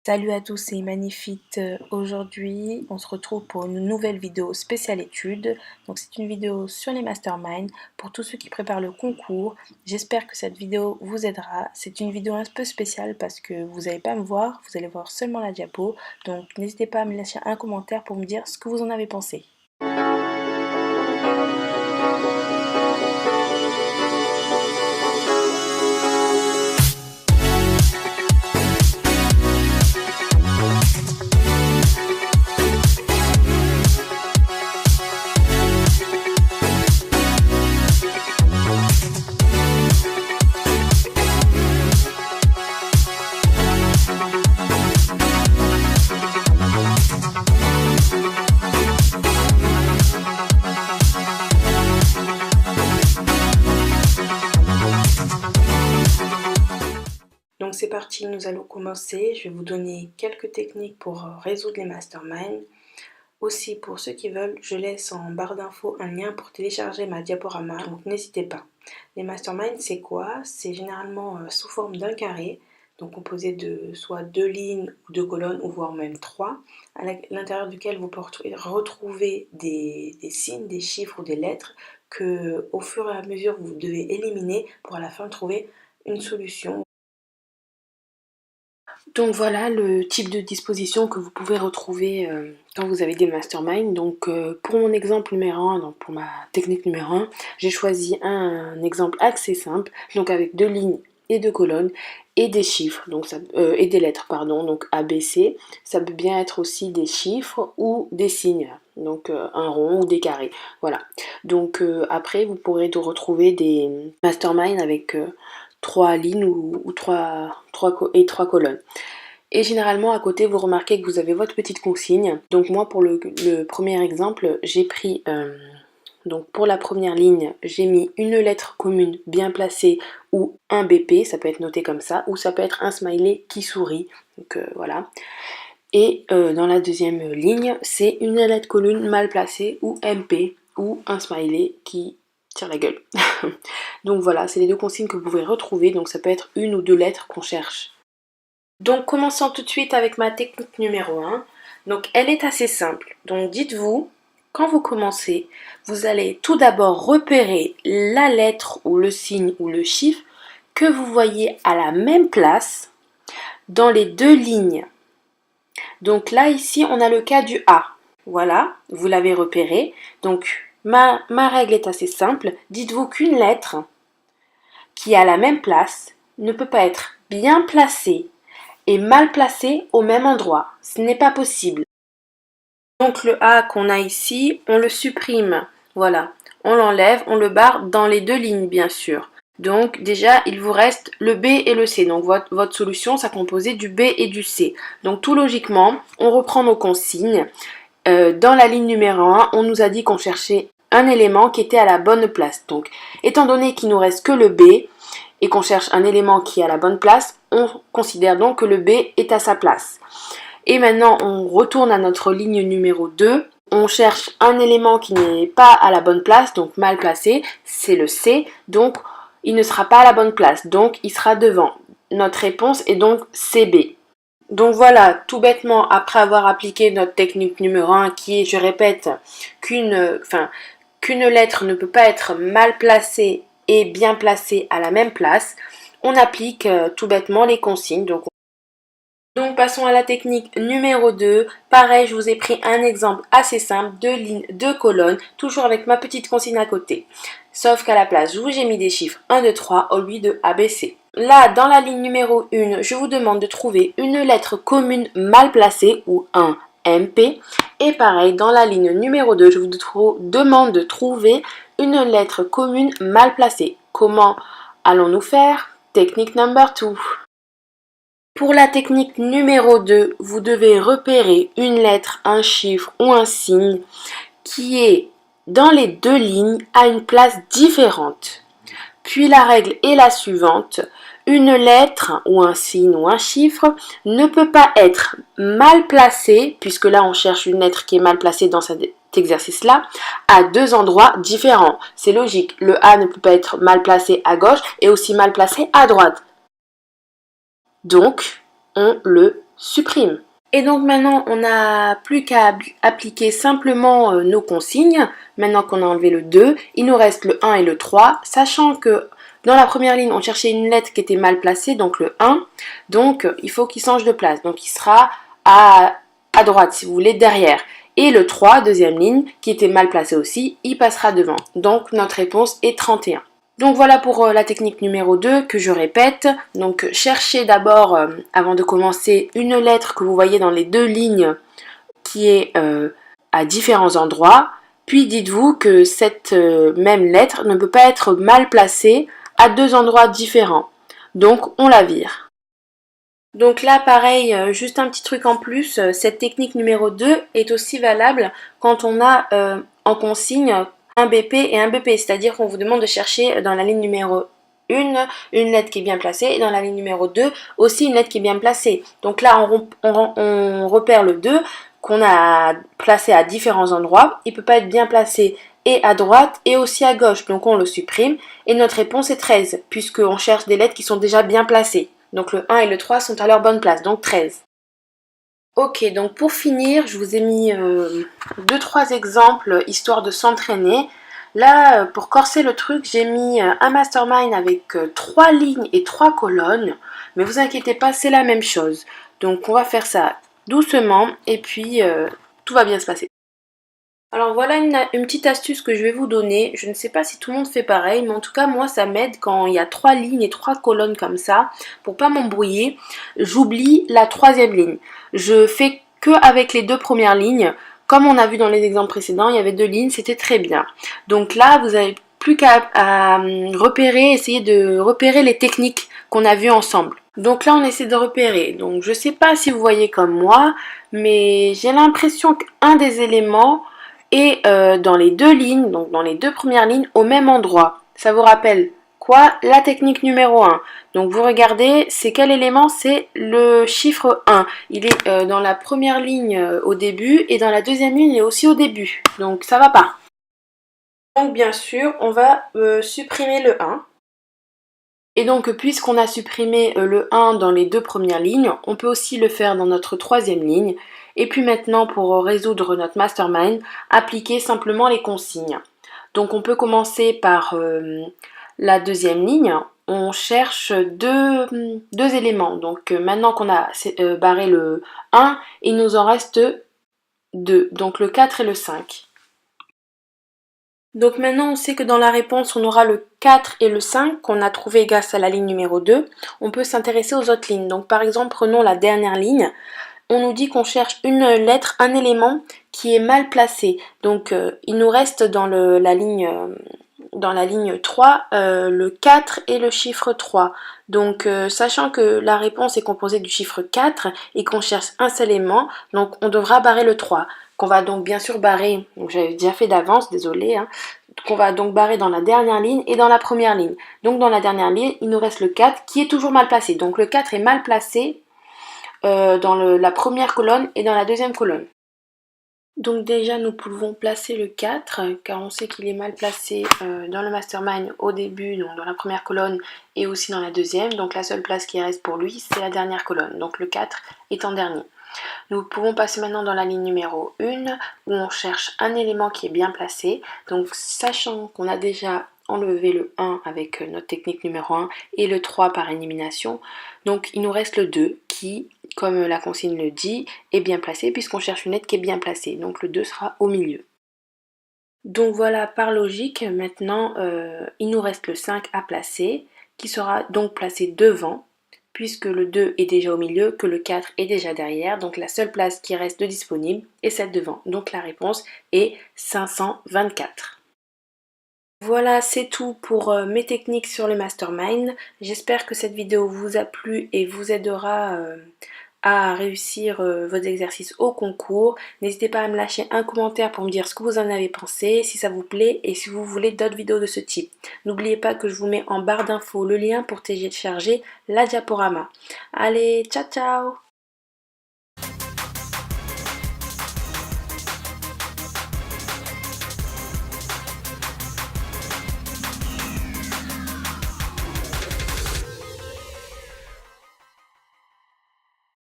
Salut à tous, c'est Magnifique. Aujourd'hui, on se retrouve pour une nouvelle vidéo spéciale études. Donc c'est une vidéo sur les masterminds pour tous ceux qui préparent le concours. J'espère que cette vidéo vous aidera. C'est une vidéo un peu spéciale parce que vous n'allez pas me voir, vous allez voir seulement la diapo. Donc n'hésitez pas à me lâcher un commentaire pour me dire ce que vous en avez pensé. Donc c'est parti, nous allons commencer. Je vais vous donner quelques techniques pour résoudre les masterminds. Aussi, pour ceux qui veulent, je laisse en barre d'infos un lien pour télécharger ma diaporama, donc n'hintez pas. Les masterminds, c'est quoi? C'est généralement sous forme d'un carré, donc composé de soit 2 lignes ou 2 colonnes, ou voire même 3, à l'intérieur duquel vous pourrez retrouver des signes, des chiffres ou des lettres que, au fur et à mesure, vous devez éliminer pour à la fin trouver une solution. Donc voilà le type de disposition que vous pouvez retrouver quand vous avez des masterminds. Donc pour mon exemple numéro 1, donc pour ma technique numéro 1, j'ai choisi un exemple assez simple, donc avec 2 lignes et 2 colonnes et des chiffres, donc et des lettres, pardon, donc A, B, C. Ça peut bien être aussi des chiffres ou des signes, donc un rond ou des carrés. Voilà. Donc après vous pourrez retrouver des masterminds avec 3 lignes ou 3 colonnes. Et généralement à côté vous remarquez que vous avez votre petite consigne. Donc moi pour le premier exemple j'ai pris donc pour la première ligne j'ai mis une lettre commune bien placée ou un BP, ça peut être noté comme ça, ou ça peut être un smiley qui sourit, donc voilà. Et dans la deuxième ligne c'est une lettre commune mal placée ou MP, ou un smiley qui tire la gueule. Donc voilà, c'est les deux consignes que vous pouvez retrouver, donc ça peut être une ou deux lettres qu'on cherche. Donc commençons tout de suite avec ma technique numéro 1. Donc elle est assez simple. Donc dites-vous, quand vous commencez, vous allez tout d'abord repérer la lettre ou le signe ou le chiffre que vous voyez à la même place dans les deux lignes. Donc là ici on a le cas du A. Voilà, vous l'avez repéré. Donc ma règle est assez simple. Dites-vous qu'une lettre qui est à la même place ne peut pas être bien placée et mal placé au même endroit. Ce n'est pas possible. Donc le A qu'on a ici, on le supprime. Voilà, on l'enlève, on le barre dans les deux lignes bien sûr. Donc déjà, il vous reste le B et le C. Donc votre solution, ça composait du B et du C. Donc tout logiquement, on reprend nos consignes. Dans la ligne numéro 1, on nous a dit qu'on cherchait un élément qui était à la bonne place. Donc étant donné qu'il nous reste que le B, et qu'on cherche un élément qui est à la bonne place, on considère donc que le B est à sa place. Et maintenant, on retourne à notre ligne numéro 2. On cherche un élément qui n'est pas à la bonne place, donc mal placé, c'est le C, donc il ne sera pas à la bonne place, donc il sera devant. Notre réponse est donc CB. Donc voilà, tout bêtement, après avoir appliqué notre technique numéro 1, qui est, je répète, qu'une lettre ne peut pas être mal placée et bien placé à la même place, on applique tout bêtement les consignes. Donc passons à la technique numéro 2. Pareil, je vous ai pris un exemple assez simple, 2 lignes, 2 colonnes, toujours avec ma petite consigne à côté. Sauf qu'à la place, j'ai mis des chiffres 1, 2, 3 au lieu de ABC. Là, dans la ligne numéro 1, je vous demande de trouver une lettre commune mal placée ou un MP. Et pareil, dans la ligne numéro 2, je vous demande de trouver une lettre commune mal placée. Comment allons-nous faire? Technique number 2. Pour la technique numéro 2, vous devez repérer une lettre, un chiffre ou un signe qui est dans les deux lignes à une place différente. Puis la règle est la suivante. Une lettre ou un signe ou un chiffre ne peut pas être mal placé, puisque là on cherche une lettre qui est mal placée dans cet exercice-là, à deux endroits différents. C'est logique, le A ne peut pas être mal placé à gauche et aussi mal placé à droite. Donc, on le supprime. Et donc maintenant, on n'a plus qu'à appliquer simplement nos consignes. Maintenant qu'on a enlevé le 2, il nous reste le 1 et le 3, sachant que dans la première ligne, on cherchait une lettre qui était mal placée, donc le 1. Donc il faut qu'il change de place. Donc il sera à droite, si vous voulez, derrière. Et le 3, deuxième ligne, qui était mal placé aussi, il passera devant. Donc notre réponse est 31. Donc voilà pour la technique numéro 2 que je répète. Donc cherchez d'abord, avant de commencer, une lettre que vous voyez dans les deux lignes qui est à différents endroits. Puis dites-vous que cette même lettre ne peut pas être mal placée à deux endroits différents. Donc on la vire. Donc là pareil, juste un petit truc en plus, cette technique numéro 2 est aussi valable quand on a en consigne un BP et un BP, c'est-à-dire qu'on vous demande de chercher dans la ligne numéro 1 une lettre qui est bien placée et dans la ligne numéro 2 aussi une lettre qui est bien placée. Donc là on repère le 2 qu'on a placé à différents endroits, il ne peut pas être bien placé et à droite et aussi à gauche, donc on le supprime et notre réponse est 13 puisqu'on cherche des lettres qui sont déjà bien placées. Donc le 1 et le 3 sont à leur bonne place, donc 13. Ok, donc pour finir, je vous ai mis 2-3 exemples histoire de s'entraîner. Là, pour corser le truc, j'ai mis un mastermind avec 3 lignes et 3 colonnes. Mais vous inquiétez pas, c'est la même chose. Donc on va faire ça doucement et puis tout va bien se passer. Alors voilà une petite astuce que je vais vous donner. Je ne sais pas si tout le monde fait pareil, mais en tout cas moi ça m'aide quand il y a 3 lignes et 3 colonnes comme ça. Pour pas m'embrouiller, j'oublie la troisième ligne. Je fais que avec les deux premières lignes. Comme on a vu dans les exemples précédents, il y avait 2 lignes, c'était très bien. Donc là, vous n'avez plus qu'à repérer, essayer de repérer les techniques qu'on a vues ensemble. Donc là, on essaie de repérer. Donc je ne sais pas si vous voyez comme moi, mais j'ai l'impression qu'un des éléments est dans les deux lignes, donc dans les deux premières lignes, au même endroit. Ça vous rappelle quoi? La technique numéro 1. Donc vous regardez, c'est quel élément? C'est le chiffre 1. Il est dans la première ligne au début et dans la deuxième ligne il est aussi au début. Donc ça va pas. Donc bien sûr, on va supprimer le 1. Et donc puisqu'on a supprimé le 1 dans les deux premières lignes, on peut aussi le faire dans notre troisième ligne. Et puis maintenant, pour résoudre notre mastermind, appliquer simplement les consignes. Donc on peut commencer par la deuxième ligne. On cherche deux éléments. Donc maintenant qu'on a barré le 1, il nous en reste 2. Donc le 4 et le 5. Donc maintenant on sait que dans la réponse on aura le 4 et le 5 qu'on a trouvé grâce à la ligne numéro 2. On peut s'intéresser aux autres lignes. Donc par exemple prenons la dernière ligne. On nous dit qu'on cherche une lettre, un élément qui est mal placé. Donc il nous reste dans la ligne 3 le 4 et le chiffre 3. Donc sachant que la réponse est composée du chiffre 4 et qu'on cherche un seul élément, donc on devra barrer le 3. Qu'on va donc bien sûr barrer, donc j'avais déjà fait d'avance, désolé, hein, qu'on va donc barrer dans la dernière ligne et dans la première ligne. Donc dans la dernière ligne, il nous reste le 4 qui est toujours mal placé. Donc le 4 est mal placé dans la première colonne et dans la deuxième colonne. Donc déjà nous pouvons placer le 4 car on sait qu'il est mal placé dans le mastermind au début, donc dans la première colonne et aussi dans la deuxième. Donc la seule place qui reste pour lui c'est la dernière colonne, donc le 4 est en dernier. Nous pouvons passer maintenant dans la ligne numéro 1 où on cherche un élément qui est bien placé. Donc sachant qu'on a déjà enlevé le 1 avec notre technique numéro 1 et le 3 par élimination, donc il nous reste le 2 qui, comme la consigne le dit, est bien placé puisqu'on cherche une lettre qui est bien placée. Donc le 2 sera au milieu. Donc voilà, par logique, maintenant il nous reste le 5 à placer qui sera donc placé devant puisque le 2 est déjà au milieu, que le 4 est déjà derrière. Donc la seule place qui reste de disponible est celle devant. Donc la réponse est 524. Voilà, c'est tout pour mes techniques sur le mastermind. J'espère que cette vidéo vous a plu et vous aidera à réussir vos exercices au concours. N'hésitez pas à me lâcher un commentaire pour me dire ce que vous en avez pensé, si ça vous plaît et si vous voulez d'autres vidéos de ce type. N'oubliez pas que je vous mets en barre d'infos le lien pour télécharger la diaporama. Allez, ciao ciao!